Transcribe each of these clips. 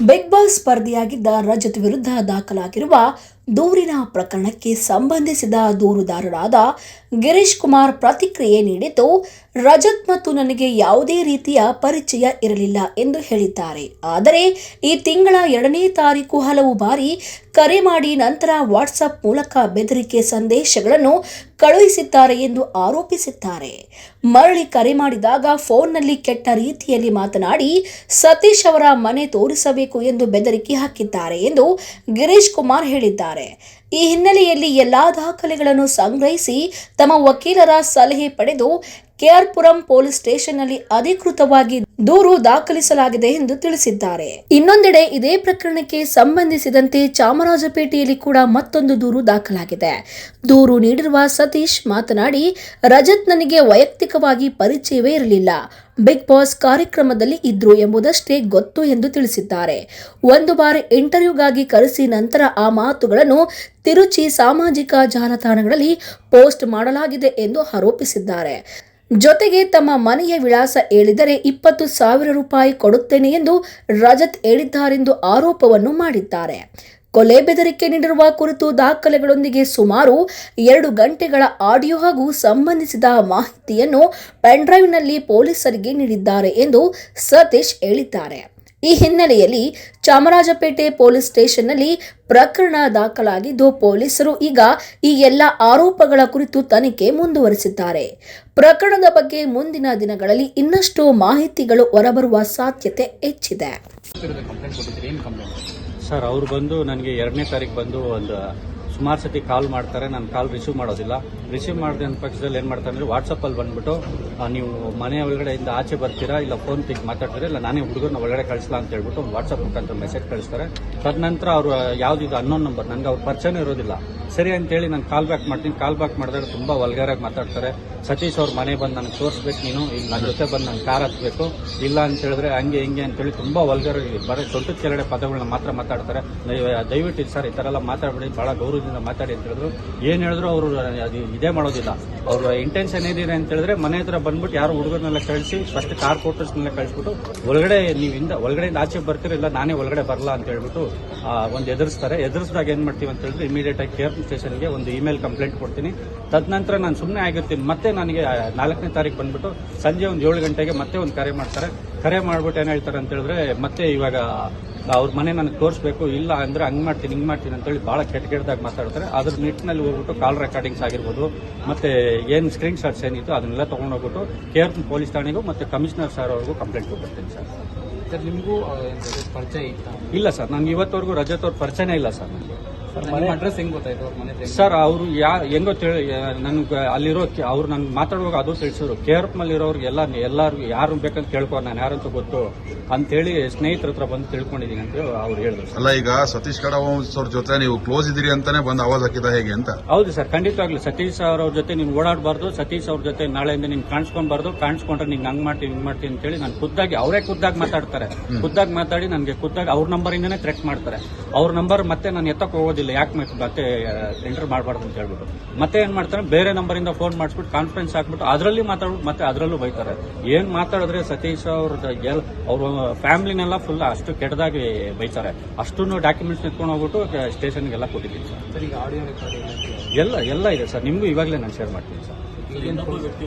Big boss ಸ್ಪರ್ಧಿಯಾಗಿದ್ದ Rajat ವಿರುದ್ಧ ದಾಖಲಾಗಿರುವ ದೂರಿನ ಪ್ರಕರಣಕ್ಕೆ ಸಂಬಂಧಿಸಿದ ದೂರುದಾರರಾದ ಗಿರೀಶ್ ಕುಮಾರ್ ಪ್ರತಿಕ್ರಿಯೆ ನೀಡಿದ್ದು, ರಜತ್ ಮತ್ತು ನನಗೆ ಯಾವುದೇ ರೀತಿಯ ಪರಿಚಯ ಇರಲಿಲ್ಲ ಎಂದು ಹೇಳಿದ್ದಾರೆ. ಆದರೆ ಈ ತಿಂಗಳ 2ನೇ ತಾರೀಕು ಹಲವು ಬಾರಿ ಕರೆ ಮಾಡಿ ನಂತರ ವಾಟ್ಸ್ಆಪ್ ಮೂಲಕ ಬೆದರಿಕೆ ಸಂದೇಶಗಳನ್ನು ಕಳುಹಿಸಿದ್ದಾರೆ ಎಂದು ಆರೋಪಿಸಿದ್ದಾರೆ. ಮರಳಿ ಕರೆ ಮಾಡಿದಾಗ ಫೋನ್ನಲ್ಲಿ ಕೆಟ್ಟ ರೀತಿಯಲ್ಲಿ ಮಾತನಾಡಿ ಸತೀಶ್ ಅವರ ಮನೆ ತೋರಿಸಬೇಕು ಎಂದು ಬೆದರಿಕೆ ಹಾಕಿದ್ದಾರೆ ಎಂದು ಗಿರೀಶ್ ಕುಮಾರ್ ಹೇಳಿದ್ದಾರೆ. ಈ ಹಿನ್ನೆಲೆಯಲ್ಲಿ ಎಲ್ಲಾ ದಾಖಲೆಗಳನ್ನು ಸಂಗ್ರಹಿಸಿ ತಮ್ಮ ವಕೀಲರ ಸಲಹೆ ಪಡೆದು ಕೆಆರ್ಪುರಂ ಪೊಲೀಸ್ ಸ್ಟೇಷನ್ನಲ್ಲಿ ಅಧಿಕೃತವಾಗಿ ದೂರು ದಾಖಲಿಸಲಾಗಿದೆ ಎಂದು ತಿಳಿಸಿದ್ದಾರೆ. ಇನ್ನೊಂದೆಡೆ ಇದೇ ಪ್ರಕರಣಕ್ಕೆ ಸಂಬಂಧಿಸಿದಂತೆ ಚಾಮರಾಜಪೇಟೆಯಲ್ಲಿ ಕೂಡ ಮತ್ತೊಂದು ದೂರು ದಾಖಲಾಗಿದೆ. ದೂರು ನೀಡಿರುವ ಸತೀಶ್ ಮಾತನಾಡಿ, ರಜತ್ ನನಗೆ ವೈಯಕ್ತಿಕವಾಗಿ ಪರಿಚಯವೇ ಇರಲಿಲ್ಲ. ಬಿಗ್ ಬಾಸ್ ಕಾರ್ಯಕ್ರಮದಲ್ಲಿ ಇದ್ರು ಎಂಬುದಷ್ಟೇ ಗೊತ್ತು ಎಂದು ತಿಳಿಸಿದ್ದಾರೆ. ಒಂದು ಬಾರಿ ಇಂಟರ್ವ್ಯೂಗಾಗಿ ಕರೆಸಿ ನಂತರ ಆ ಮಾತುಗಳನ್ನು ತಿರುಚಿ ಸಾಮಾಜಿಕ ಜಾಲತಾಣಗಳಲ್ಲಿ ಪೋಸ್ಟ್ ಮಾಡಲಾಗಿದೆ ಎಂದು ಆರೋಪಿಸಿದ್ದಾರೆ. ಜೊತೆಗೆ ತಮ್ಮ ಮನೆಯ ವಿಳಾಸ ಹೇಳಿದರೆ 20,000 ರೂಪಾಯಿ ಕೊಡುತ್ತೇನೆ ಎಂದು ರಜತ್ ಹೇಳಿದ್ದಾರೆಂದು ಆರೋಪವನ್ನು ಮಾಡಿದ್ದಾರೆ. ಕೊಲೆ ಬೆದರಿಕೆ ನೀಡಿರುವ ಕುರಿತು ದಾಖಲೆಗಳೊಂದಿಗೆ ಸುಮಾರು 2 ಗಂಟೆಗಳ ಆಡಿಯೋ ಹಾಗೂ ಸಂಬಂಧಿಸಿದ ಮಾಹಿತಿಯನ್ನು ಪೆನ್ಡ್ರೈವ್ನಲ್ಲಿ ಪೊಲೀಸರಿಗೆ ನೀಡಿದ್ದಾರೆ ಎಂದು ಸತೀಶ್ ಹೇಳಿದ್ದಾರೆ. ಈ ಹಿನ್ನೆಲೆಯಲ್ಲಿ ಚಾಮರಾಜಪೇಟೆ ಪೊಲೀಸ್ ಸ್ಟೇಷನ್ನಲ್ಲಿ ಪ್ರಕರಣ ದಾಖಲಾಗಿದ್ದು, ಪೊಲೀಸರು ಈಗ ಈ ಎಲ್ಲ ಆರೋಪಗಳ ಕುರಿತು ತನಿಖೆ ಮುಂದುವರಿಸಿದ್ದಾರೆ. ಪ್ರಕರಣದ ಬಗ್ಗೆ ಮುಂದಿನ ದಿನಗಳಲ್ಲಿ ಇನ್ನಷ್ಟು ಮಾಹಿತಿಗಳು ಹೊರಬರುವ ಸಾಧ್ಯತೆ ಹೆಚ್ಚಿದೆ. ಸರ್, ಅವ್ರು ಬಂದು ನನಗೆ 2ನೇ ತಾರೀಕು ಬಂದು ಒಂದು ಸುಮಾರು ಸತಿ ಕಾಲ್ ಮಾಡ್ತಾರೆ. ನಾನು ಕಾಲ್ ರಿಸೀವ್ ಮಾಡೋದಿಲ್ಲ. ರಿಸೀವ್ ಮಾಡಿದ ಪಕ್ಷದಲ್ಲಿ ಏನು ಮಾಡ್ತಾರೆ ಅಂದರೆ ವಾಟ್ಸಪ್ಪಲ್ಲಿ ಬಂದ್ಬಿಟ್ಟು ನೀವು ಮನೆ ಒಳಗಡೆಯಿಂದ ಆಚೆ ಬರ್ತೀರಾ, ಇಲ್ಲ ಫೋನ್ ತೆಗೆದು ಮಾತಾಡ್ತಾರೆ, ಇಲ್ಲ ನಾನೇ ಹುಡುಗರನ್ನ ಒಳಗಡೆ ಕಳಿಸ್ಲಾ ಅಂತ ಹೇಳ್ಬಿಟ್ಟು ವಾಟ್ಸಪ್ ಮುಖಾಂತರ ಮೆಸೇಜ್ ಕಳಿಸ್ತಾರೆ. ತದನಂತರ ಅವರು ಯಾವುದಿದು ಅನ್ನೋನ್ ನಂಬರ್, ನನಗೆ ಅವ್ರ ಪರಿಚಯನೂ ಇರೋದಿಲ್ಲ. ಸರಿ ಅಂತೇಳಿ ನಾನು ಕಾಲ್ ಬ್ಯಾಕ್ ಮಾಡ್ತೀನಿ. ಕಾಲ್ ಬ್ಯಾಕ್ ಮಾಡಿದಾಗ ತುಂಬ ವಲ್ಗರಾಗಿ ಮಾತಾಡ್ತಾರೆ. ಸತೀಶ್ ಅವ್ರ ಮನೆ ಬಂದು ನನಗೆ ತೋರಿಸ್ಬೇಕು, ನೀನು ಇಲ್ಲಿ ನನ್ನ ಜೊತೆ ಬಂದು ನಾನು ಕಾರ್ ಹತ್ಬೇಕು, ಇಲ್ಲ ಅಂತ ಹೇಳಿದ್ರೆ ಹಂಗೆ ಹಿಂಗೆ ಅಂತೇಳಿ ತುಂಬ ವಲ್ಗರಾಗಿ ಬರೀ ದೊಡ್ಡ ಕೆರಡೆ ಪದಗಳನ್ನ ಮಾತ್ರ ಮಾತಾಡ್ತಾರೆ. ದಯವಿಟ್ಟು ಸರ್ ಈ ಥರ ಎಲ್ಲ ಮಾತಾಡಬೇಡಿ, ಭಾಳ ಗೌರವದಿಂದ ಮಾತಾಡಿ ಅಂತ ಹೇಳಿದ್ರು. ಏನು ಹೇಳಿದ್ರು ಅವರು ಅದು ಇದೇ ಮಾಡೋದಿಲ್ಲ. ಅವ್ರ ಇಂಟೆನ್ಷನ್ ಏನಿದೆ ಅಂತ ಹೇಳಿದ್ರೆ ಮನೆ ಹತ್ರ ಬಂದ್ಬಿಟ್ಟು ಯಾರು ಹುಡುಗರನ್ನೆಲ್ಲ ಕಳಿಸಿ ಫಸ್ಟ್ ಕಾರ್ ಫೋಟೋಸ್ನೆಲ್ಲ ಕಳಿಸ್ಬಿಟ್ಟು ಒಳಗಡೆ ಒಳಗಡೆಯಿಂದ ಆಚೆ ಬರ್ತಿರಲಿಲ್ಲ, ನಾನೇ ಒಳಗಡೆ ಬರಲ್ಲ ಅಂತ ಹೇಳ್ಬಿಟ್ಟು ಒಂದು ಎದುರಿಸ್ತಾರೆ. ಎದುರಿಸಿದಾಗ ಏನು ಮಾಡ್ತೀವಿ ಅಂತ ಹೇಳಿದ್ರೆ ಇಮಿಡಿಯೇಟ್ ಆಗಿ ಕೇರ್ ಸ್ಟೇಷನ್ಗೆ ಒಂದು ಇಮೇಲ್ ಕಂಪ್ಲೇಂಟ್ ಕೊಡ್ತೀನಿ. ತದನಂತರ ನಾನು ಸುಮ್ಮನೆ ಆಗಿರ್ತೀನಿ. ಮತ್ತೆ ನನಗೆ 4ನೇ ತಾರೀಕು ಬಂದ್ಬಿಟ್ಟು ಸಂಜೆ ಒಂದು 7 ಗಂಟೆಗೆ ಮತ್ತೆ ಒಂದು ಕರೆ ಮಾಡ್ತಾರೆ. ಕರೆ ಮಾಡ್ಬಿಟ್ಟು ಏನು ಹೇಳ್ತಾರೆ ಅಂತ ಹೇಳಿದ್ರೆ ಮತ್ತೆ ಇವಾಗ ಅವ್ರ ಮನೆ ನನಗೆ ತೋರಿಸ್ಬೇಕು, ಇಲ್ಲ ಅಂದ್ರೆ ಹಂಗೆ ಮಾಡ್ತೀನಿ ಹಿಂಗೆ ಮಾಡ್ತೀನಿ ಅಂತೇಳಿ ಭಾಳ ಕೆಟ್ಟದಾಗಿ ಮಾತಾಡ್ತಾರೆ. ಅದ್ರ ನಿಟ್ಟಿನಲ್ಲಿ ಹೋಗ್ಬಿಟ್ಟು ಕಾಲ್ ರೆಕಾರ್ಡಿಂಗ್ಸ್ ಆಗಿರ್ಬೋದು, ಮತ್ತೆ ಏನು ಸ್ಕ್ರೀನ್ ಶಾಟ್ಸ್ ಏನಿತ್ತು ಅದನ್ನೆಲ್ಲ ತೊಗೊಂಡೋಗ್ಬಿಟ್ಟು KR ಪೊಲೀಸ್ ಠಾಣೆಗೂ ಮತ್ತೆ ಕಮಿಷನರ್ ಸರ್ ಅವ್ರಿಗೂ ಕಂಪ್ಲೇಂಟ್ ಕೊಡ್ತೀನಿ ಸರ್. ಸರ್, ನಿಮಗೂ ಪರಿಚಯ ಇತ್ತಾ? ಇಲ್ಲ ಸರ್, ನನಗೆ ಇವತ್ತವರೆಗೂ ರಜತ್ ಅವ್ರ ಪರಿಚಯನೇ ಇಲ್ಲ ಸರ್. ನನಗೆ ಅಡ್ರೆಸ್ ಹೆಂಗ್ ಗೊತ್ತಾಯ್ತು ಅವ್ರ ಮನೆ? ಸರ್, ಅವರು ಹೆಂಗೋ ನನ್ಗೆ ಅಲ್ಲಿರೋ ಅವ್ರು ನನ್ಗೆ ಮಾತಾಡುವಾಗ ಅದು ತಿಳಿಸಿದ್ರು. KR ಇರೋರಿಗೆ ಎಲ್ಲರಿಗೂ ಯಾರು ಬೇಕಂತ ಕೇಳ್ಕೊ, ನಾನು ಯಾರಂತ ಗೊತ್ತು ಅಂತೇಳಿ ಸ್ನೇಹಿತರ ಹತ್ರ ಬಂದು ತಿಳ್ಕೊಂಡಿದ್ದೀನಿ ಅಂತ ಅವ್ರು ಹೇಳಿದ್ರು. ಅಲ್ಲ, ಈಗ ಸತೀಶ್ ಕಡವಂಸ್ ಅವ್ರ ಜೊತೆ ನೀವು ಕ್ಲೋಸ್ ಇದ್ದೀರಿ ಅಂತಾನೆ ಬಂದು ಆವಾಜ್ ಹಾಕಿದ ಹೇಗೆ ಅಂತ? ಹೌದು ಸರ್, ಖಂಡಿತವಾಗ್ಲು ಸತೀಶ್ ಅವ್ರ ಜೊತೆ ನೀನು ಓಡಾಡಬಾರ್ದು, ಸತೀಶ್ ಅವ್ರ ಜೊತೆ ನಾಳೆಯಿಂದ ನೀನು ಕಾಣಿಸ್ಕೊಂಡ್ಬಾರ್ದು, ಕಾಣಿಸ್ಕೊಂಡ್ರೆ ನಿಂಗೆ ಹಂಗ್ ಮಾಡ್ತೀನಿ ಹಿಂಗ್ ಮಾಡ್ತೀನಿ ಅಂತೇಳಿ ನಾನು ಅವರೇ ಖುದ್ದಾಗಿ ಮಾತಾಡ್ತಾರೆ. ಖುದ್ದಾಗಿ ಮಾತಾಡಿ ನನಗೆ ಖುದ್ದಾಗಿ ಅವ್ರ ನಂಬರಿಂದನೇ ಥ್ರೆಟ್ ಮಾಡ್ತಾರೆ. ಅವ್ರ ನಂಬರ್ ಮತ್ತೆ ನಾನು ಎತ್ತಕ್ಕೆ ಹೋಗೋದಿಲ್ಲ, ಯಾಕೆ ಮತ್ತೆ ಎಂಟರ್ ಮಾಡಬಾರ್ದು ಅಂತ ಹೇಳ್ಬಿಟ್ಟು ಮತ್ತೆ ಏನ್ ಮಾಡ್ತಾರೆ, ಬೇರೆ ನಂಬರಿಂದ ಫೋನ್ ಮಾಡಿಸ್ಬಿಟ್ಟು ಕಾನ್ಫರೆನ್ಸ್ ಹಾಕ್ಬಿಟ್ಟು ಅದರಲ್ಲಿ ಮಾತಾಡ್ಬಿಟ್ಟು ಮತ್ತೆ ಅದರಲ್ಲೂ ಬೈತಾರೆ. ಏನ್ ಮಾತಾಡಿದ್ರೆ ಸತೀಶ್ ಅವ್ರ ಫ್ಯಾಮಿಲಿನೆಲ್ಲ ಫುಲ್ ಅಷ್ಟು ಕೆಟ್ಟದಾಗಿ ಬೈತಾರೆ. ಅಷ್ಟನ್ನು ಡಾಕ್ಯುಮೆಂಟ್ಸ್ ಎತ್ಕೊಂಡು ಹೋಗ್ಬಿಟ್ಟು ಸ್ಟೇಷನ್ಗೆಲ್ಲ ಕೊಟ್ಟಿದ್ದೀನಿ ಸರ್. ಈಗ ಆಡಿಯೋ ರೆಕಾರ್ಡಿಂಗ್ ಎಲ್ಲ ಇದೆ ಸರ್, ನಿಮಗೂ ಇವಾಗಲೇ ನಾನು ಶೇರ್ ಮಾಡ್ತೀನಿ ಸರ್.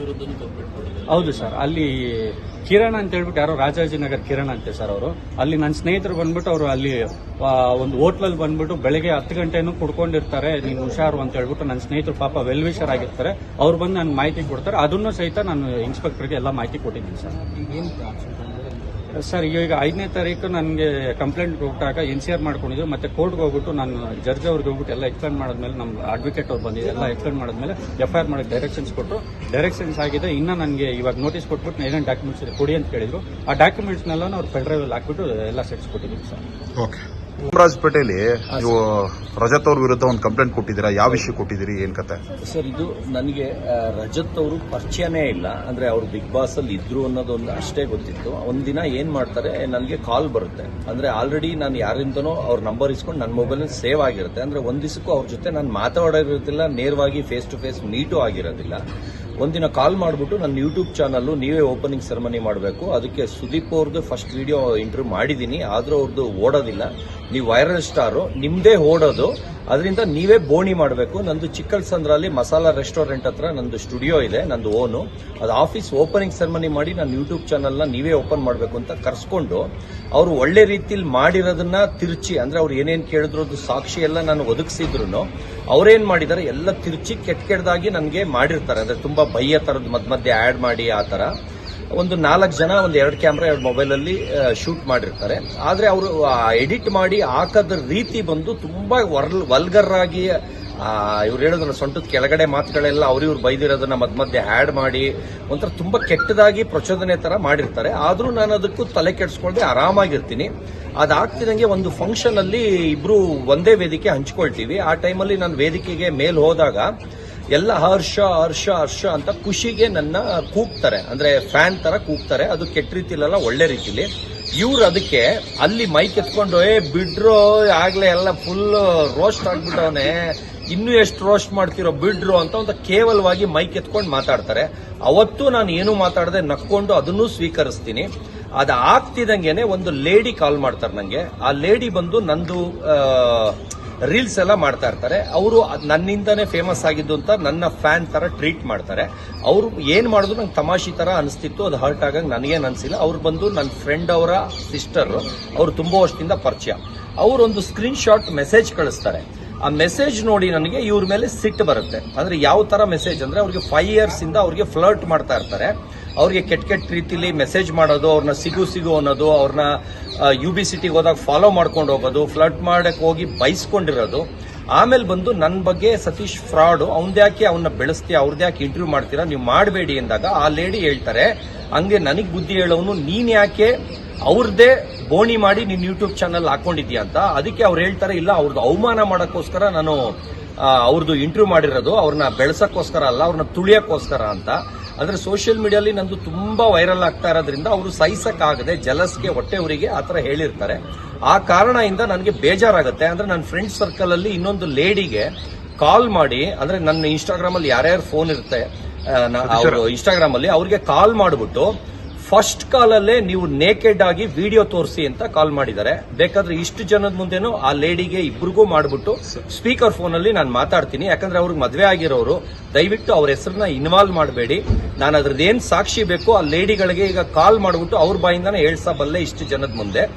ಹೌದು ಸರ್, ಅಲ್ಲಿ ಕಿರಣ್ ಅಂತ ಹೇಳ್ಬಿಟ್ಟು ಯಾರೋ ರಾಜಾಜಿನಗರ್ ಕಿರಣ್ ಅಂತೆ ಸರ್ ಅವರು. ಅಲ್ಲಿ ನನ್ನ ಸ್ನೇಹಿತರು ಬಂದ್ಬಿಟ್ಟು ಅವರು ಅಲ್ಲಿ ಒಂದು ಹೋಟ್ಲಲ್ಲಿ ಬಂದ್ಬಿಟ್ಟು ಬೆಳಗ್ಗೆ 10 ಗಂಟೆನೂ ಕುಡ್ಕೊಂಡಿರ್ತಾರೆ, ನೀನು ಹುಷಾರು ಅಂತ ಹೇಳ್ಬಿಟ್ಟು ನನ್ನ ಸ್ನೇಹಿತರು ಪಾಪ ವೆಲ್ವಿಷರ್ ಆಗಿರ್ತಾರೆ. ಅವ್ರು ಬಂದು ನನ್ಗೆ ಮಾಹಿತಿ ಕೊಡ್ತಾರೆ. ಅದನ್ನು ಸಹಿತ ನಾನು ಇನ್ಸ್ಪೆಕ್ಟರ್ಗೆ ಎಲ್ಲ ಮಾಹಿತಿ ಕೊಟ್ಟಿದ್ದೀನಿ ಸರ್. ಸರ್, ಈಗ 5ನೇ ತಾರೀಕು ನನಗೆ ಕಂಪ್ಲೇಂಟ್ ಕೊಟ್ಟಾಗ NCR ಮಾಡ್ಕೊಂಡಿದ್ರು. ಮತ್ತೆ ಕೋರ್ಟ್ಗೆ ಹೋಗ್ಬಿಟ್ಟು ನಾನು ಜಡ್ಜ್ ಅವ್ರಿಗೆ ಹೋಗ್ಬಿಟ್ಟು ಎಲ್ಲ ಎಕ್ಸ್ಪ್ಲೇನ್ ಮಾಡಿದ್ಮೇಲೆ ನಮ್ಮ ಅಡ್ವೊಕೇಟ್ ಅವ್ರು ಬಂದಿದೆ, ಎಲ್ಲ ಎಕ್ಸ್ಪ್ಲೇನ್ ಮಾಡಿದ್ಮೇಲೆ FIR ಮಾಡೋಕ್ಕೆ ಡೈರೆಕ್ಷನ್ಸ್ ಕೊಟ್ಟರು. ಡೈರೆಕ್ಷನ್ಸ್ ಆಗಿದೆ. ಇನ್ನು ನನಗೆ ಇವಾಗ ನೋಟಿಸ್ ಕೊಟ್ಬಿಟ್ಟು ಏನೇನು ಡಾಕ್ಯುಮೆಂಟ್ಸ್ ಇದೆ ಕೊಡಿ ಅಂತ ಕೇಳಿದ್ರು. ಆ ಡಾಕ್ಯುಮೆಂಟ್ಸ್ನೆಲ್ಲ ಅವ್ರು ಪೆನ್ಡ್ರೈವಲ್ಲಿ ಹಾಕ್ಬಿಟ್ಟು ಎಲ್ಲ ಸೆಟ್ಸ್ ಕೊಟ್ಟಿದ್ದೀನಿ ಸರ್. ಓಕೆ. ಚಾಮರಾಜಪೇಟೆಯಲ್ಲಿ ನೀವು ರಜತ್ ಅವ್ರ ವಿರುದ್ಧ ಒಂದು ಕಂಪ್ಲೇಂಟ್ ಕೊಟ್ಟಿದ್ದೀರಾ, ಯಾವ ವಿಷಯ ಕೊಟ್ಟಿದ್ದೀರಿ, ಏನ್ ಕತೆ? ಸರ್, ಇದು ನನಗೆ ರಜತ್ ಅವರು ಪರಿಚಯನೇ ಇಲ್ಲ. ಅಂದ್ರೆ ಅವರು ಬಿಗ್ ಬಾಸ್ ಅಲ್ಲಿ ಇದ್ರು ಅನ್ನೋದೊಂದು ಅಷ್ಟೇ ಗೊತ್ತಿತ್ತು. ಒಂದಿನ ಏನ್ ಮಾಡ್ತಾರೆ, ನನಗೆ ಕಾಲ್ ಬರುತ್ತೆ. ಅಂದ್ರೆ ಆಲ್ರೆಡಿ ನಾನು ಯಾರಿಂದನೋ ಅವ್ರ ನಂಬರ್ ಇಸ್ಕೊಂಡು ನನ್ನ ಮೊಬೈಲ್ ಸೇವ್ ಆಗಿರುತ್ತೆ. ಅಂದ್ರೆ ಒಂದ್ ದಿವಸಕ್ಕೂ ಅವ್ರ ಜೊತೆ ನಾನು ಮಾತಾಡೋದಿರೋದಿಲ್ಲ, ನೇರವಾಗಿ ಫೇಸ್ ಟು ಫೇಸ್ ಮೀಟು ಆಗಿರೋದಿಲ್ಲ. ಒಂದಿನ ಕಾಲ್ ಮಾಡಿಬಿಟ್ಟು ನನ್ನ ಯೂಟ್ಯೂಬ್ ಚಾನಲ್ ನೀವೇ ಓಪನಿಂಗ್ ಸೆರೆಮನಿ ಮಾಡಬೇಕು, ಅದಕ್ಕೆ ಸುದೀಪ್ ಅವ್ರದ್ದು ಫಸ್ಟ್ ವಿಡಿಯೋ ಇಂಟರ್ವ್ಯೂ ಮಾಡಿದ್ದೀನಿ, ಆದರೂ ಅವ್ರದ್ದು ಓಡೋದಿಲ್ಲ, ನೀವು ವೈರಲ್ ಸ್ಟಾರು, ನಿಮ್ಮದೇ ಓಡೋದು, ಅದರಿಂದ ನೀವೇ ಬೋಣಿ ಮಾಡಬೇಕು. ನಂದು ಚಿಕ್ಕಲ್ಸಂದ್ರಲ್ಲಿ ಮಸಾಲಾ ರೆಸ್ಟೋರೆಂಟ್ ಹತ್ರ ನಂದು ಸ್ಟುಡಿಯೋ ಇದೆ, ನಂದು ಓನು, ಅದು ಆಫೀಸ್ ಓಪನಿಂಗ್ ಸೆರೆಮನಿ ಮಾಡಿ ನನ್ನ ಯೂಟ್ಯೂಬ್ ಚಾನಲ್ನ ನೀವೇ ಓಪನ್ ಮಾಡಬೇಕು ಅಂತ ಕರ್ಸ್ಕೊಂಡು ಅವರು ಒಳ್ಳೆ ರೀತಿಲಿ ಮಾಡಿರೋದನ್ನ ತಿರುಚಿ, ಅಂದ್ರೆ ಅವ್ರು ಏನೇನು ಕೇಳಿದ್ರು ಅದು ಸಾಕ್ಷಿ ಎಲ್ಲ ನಾನು ಒದಗಿಸಿದ್ರು ಅವ್ರೇನ್ ಮಾಡಿದ್ದಾರೆ ಎಲ್ಲ ತಿರುಚಿ ಕೆಟ್ಟದಾಗಿ ನನಗೆ ಮಾಡಿರ್ತಾರೆ. ಅಂದ್ರೆ ತುಂಬಾ ಬೈಯ ತರದ್ ಮಧ್ಯೆ ಆಡ್ ಮಾಡಿ ಆ ತರ ಒಂದು 4 ಜನ ಒಂದು 2 ಕ್ಯಾಮ್ರಾ 2 ಮೊಬೈಲ್ ಅಲ್ಲಿ ಶೂಟ್ ಮಾಡಿರ್ತಾರೆ. ಆದ್ರೆ ಅವರು ಎಡಿಟ್ ಮಾಡಿ ಹಾಕದ ರೀತಿ ಬಂದು ತುಂಬಾ ವಲ್ಗರ್ ಆಗಿ ಇವ್ರು ಹೇಳೋದನ್ನ ಸೊಂಟದ ಕೆಳಗಡೆ ಮಾತುಗಳೆಲ್ಲ ಇವ್ರು ಬೈದಿರೋದನ್ನ ಮಧ್ಯೆ ಆಡ್ ಮಾಡಿ ಒಂಥರ ತುಂಬಾ ಕೆಟ್ಟದಾಗಿ ಪ್ರಚೋದನೆ ತರ ಮಾಡಿರ್ತಾರೆ. ಆದ್ರೂ ನಾನು ಅದಕ್ಕೂ ತಲೆ ಕೆಡಿಸ್ಕೊಳ್ದೆ ಆರಾಮಾಗಿರ್ತೀನಿ. ಅದಾಗ್ತಿದಂಗೆ ಒಂದು ಫಂಕ್ಷನ್ ಅಲ್ಲಿ ಇಬ್ರು ಒಂದೇ ವೇದಿಕೆ ಹಂಚ್ಕೊಳ್ತೀವಿ. ಆ ಟೈಮಲ್ಲಿ ನಾನು ವೇದಿಕೆಗೆ ಮೇಲ್ ಹೋದಾಗ ಎಲ್ಲ ಹರ್ಷ ಹರ್ಷ ಹರ್ಷ ಅಂತ ಖುಷಿಗೆ ನನ್ನ ಕೂಗ್ತಾರೆ, ಅಂದ್ರೆ ಫ್ಯಾನ್ ತರ ಕೂಗ್ತಾರೆ. ಅದು ಕೆಟ್ಟ ರೀತಿಲಲ್ಲ, ಒಳ್ಳೆ ರೀತಿಲಿ. ಇವ್ರು ಅದಕ್ಕೆ ಅಲ್ಲಿ ಮೈಕ್ ಎತ್ಕೊಂಡು ಬಿಡ್ರು ಆಗ್ಲೇ ಎಲ್ಲ ಫುಲ್ ರೋಸ್ಟ್ ಆಗ್ಬಿಟ್ಟವನೆ, ಇನ್ನೂ ಎಷ್ಟು ರೋಸ್ಟ್ ಮಾಡ್ತಿರೋ ಬಿಡ್ರು ಅಂತ ಒಂದು ಕೇವಲವಾಗಿ ಮೈಕ್ ಎತ್ಕೊಂಡು ಮಾತಾಡ್ತಾರೆ. ಅವತ್ತು ನಾನು ಏನು ಮಾತಾಡದೆ ನಕ್ಕೊಂಡು ಅದನ್ನೂ ಸ್ವೀಕರಿಸ್ತೀನಿ. ಅದಾಗ್ತಿದಂಗೆನೆ ಒಂದು ಲೇಡಿ ಕಾಲ್ ಮಾಡ್ತಾರೆ ನಂಗೆ. ಆ ಲೇಡಿ ಬಂದು ನಂದು ರೀಲ್ಸ್ ಎಲ್ಲ ಮಾಡ್ತಾ ಇರ್ತಾರೆ. ಅವರು ನನ್ನಿಂದನೇ ಫೇಮಸ್ ಆಗಿದ್ದು ಅಂತ ನನ್ನ ಫ್ಯಾನ್ ತರ ಟ್ರೀಟ್ ಮಾಡ್ತಾರೆ. ಅವ್ರು ಏನ್ ಮಾಡಿದ್ರು ನಂಗೆ ತಮಾಷೆ ತರ ಅನಿಸ್ತಿತ್ತು, ಅದು ಹರ್ಟ್ ಆಗಂಗ್ ನನಗೇನು ಅನ್ಸಿಲ್ಲ. ಅವ್ರು ಬಂದು ನನ್ನ ಫ್ರೆಂಡ್ ಅವರ ಸಿಸ್ಟರ್, ಅವ್ರು ತುಂಬಾ ವರ್ಷದಿಂದ ಪರಿಚಯ. ಅವರೊಂದು ಸ್ಕ್ರೀನ್ ಶಾಟ್ ಮೆಸೇಜ್ ಕಳಿಸ್ತಾರೆ. ಆ ಮೆಸೇಜ್ ನೋಡಿ ನನಗೆ ಇವ್ರ ಮೇಲೆ ಸಿಟ್ಟು ಬರುತ್ತೆ. ಅಂದ್ರೆ ಯಾವ ತರ ಮೆಸೇಜ್ ಅಂದ್ರೆ ಅವ್ರಿಗೆ 5 years ಇಂದ ಅವ್ರಿಗೆ ಫ್ಲರ್ಟ್ ಮಾಡ್ತಾ ಇರ್ತಾರೆ. ಅವ್ರಿಗೆ ಕೆಟ್ಟ ರೀತಿಲಿ ಮೆಸೇಜ್ ಮಾಡೋದು, ಅವ್ರನ್ನ ಸಿಗು ಅನ್ನೋದು, ಅವ್ರನ್ನ UBCTಗೆ ಹೋದಾಗ ಫಾಲೋ ಮಾಡ್ಕೊಂಡು ಹೋಗೋದು, ಫ್ಲರ್ಟ್ ಮಾಡಕ್ ಹೋಗಿ ಬೈಸ್ಕೊಂಡಿರೋದು. ಆಮೇಲೆ ಬಂದು ನನ್ನ ಬಗ್ಗೆ ಸತೀಶ್ ಫ್ರಾಡ್, ಅವ್ನ್ದ್ಯಾಕೆ ಅವನ್ನ ಬೆಳೆಸ್ತೀಯ, ಅವ್ರದ್ಯಾಕೆ ಇಂಟರ್ವ್ಯೂ ಮಾಡ್ತೀರಾ, ನೀವು ಮಾಡಬೇಡಿ ಎಂದಾಗ ಆ ಲೇಡಿ ಹೇಳ್ತಾರೆ, ಹಂಗೆ ನನಗ್ ಬುದ್ಧಿ ಹೇಳೋನು ನೀನ್ ಯಾಕೆ ಅವ್ರದ್ದೇ ಬೋಣಿ ಮಾಡಿ ನಿನ್ ಯೂಟ್ಯೂಬ್ ಚಾನಲ್ ಹಾಕೊಂಡಿದ್ಯಾ ಅಂತ. ಅದಕ್ಕೆ ಅವ್ರು ಹೇಳ್ತಾರೆ, ಇಲ್ಲ ಅವ್ರದ್ದು ಅವಮಾನ ಮಾಡಕ್ಕೋಸ್ಕರ ನಾನು ಅವ್ರದ್ದು ಇಂಟರ್ವ್ಯೂ ಮಾಡಿರೋದು, ಅವ್ರನ್ನ ಬೆಳೆಸಕ್ಕೋಸ್ಕರ ಅಲ್ಲ, ಅವ್ರನ್ನ ತುಳಿಯಕ್ಕೋಸ್ಕರ ಅಂತ. ಅಂದ್ರೆ ಸೋಷಿಯಲ್ ಮೀಡಿಯಾಲಿ ನಂದು ತುಂಬಾ ವೈರಲ್ ಆಗ್ತಾ ಇರೋದ್ರಿಂದ ಅವರು ಸಹಿಸಕ್ಕಾಗದೆ ಜಲಸ್ಗೆ ಹೊಟ್ಟೆವರಿಗೆ ಆತರ ಹೇಳಿರ್ತಾರೆ. ಆ ಕಾರಣದಿಂದ ನನಗೆ ಬೇಜಾರಾಗುತ್ತೆ. ಅಂದ್ರೆ ನನ್ನ ಫ್ರೆಂಡ್ ಸರ್ಕಲ್ ಅಲ್ಲಿ ಇನ್ನೊಂದು ಲೇಡಿಗೆ ಕಾಲ್ ಮಾಡಿ, ಅಂದ್ರೆ ನನ್ನ ಇನ್ಸ್ಟಾಗ್ರಾಮ್ ಅಲ್ಲಿ ಯಾರ್ಯಾರು ಫೋನ್ ಇರುತ್ತೆ ಇನ್ಸ್ಟಾಗ್ರಾಮ್ ಅಲ್ಲಿ, ಅವ್ರಿಗೆ ಕಾಲ್ ಮಾಡ್ಬಿಟ್ಟು ಫಸ್ಟ್ ಕಾಲಲ್ಲೇ ನೀವು ನೇಕೆಡ್ ಆಗಿ ವಿಡಿಯೋ ತೋರಿಸಿ ಅಂತ ಕಾಲ್ ಮಾಡಿದ್ದಾರೆ. ಬೇಕಾದ್ರೆ ಇಷ್ಟು ಜನದ ಮುಂದೆನೂ ಆ ಲೇಡಿಗೆ ಇಬ್ರಿಗೂ ಮಾಡ್ಬಿಟ್ಟು ಸ್ಪೀಕರ್ ಫೋನ್ ಅಲ್ಲಿ ನಾನು ಮಾತಾಡ್ತೀನಿ. ಯಾಕಂದ್ರೆ ಅವ್ರಿಗೆ ಮದ್ವೆ ಆಗಿರೋರು, ದಯವಿಟ್ಟು ಅವ್ರ ಹೆಸರನ್ನ ಇನ್ವಾಲ್ವ್ ಮಾಡಬೇಡಿ. ನಾನು ಅದ್ರದ್ದೇನ್ ಸಾಕ್ಷಿ ಬೇಕು ಆ ಲೇಡಿಗಳಿಗೆ ಈಗ ಕಾಲ್ ಮಾಡ್ಬಿಟ್ಟು ಅವ್ರ ಬಾಯಿಂದಾನೆ ಹೇಳ್ಸಬಲ್ಲೆ ಇಷ್ಟು ಜನದ ಮುಂದೆ.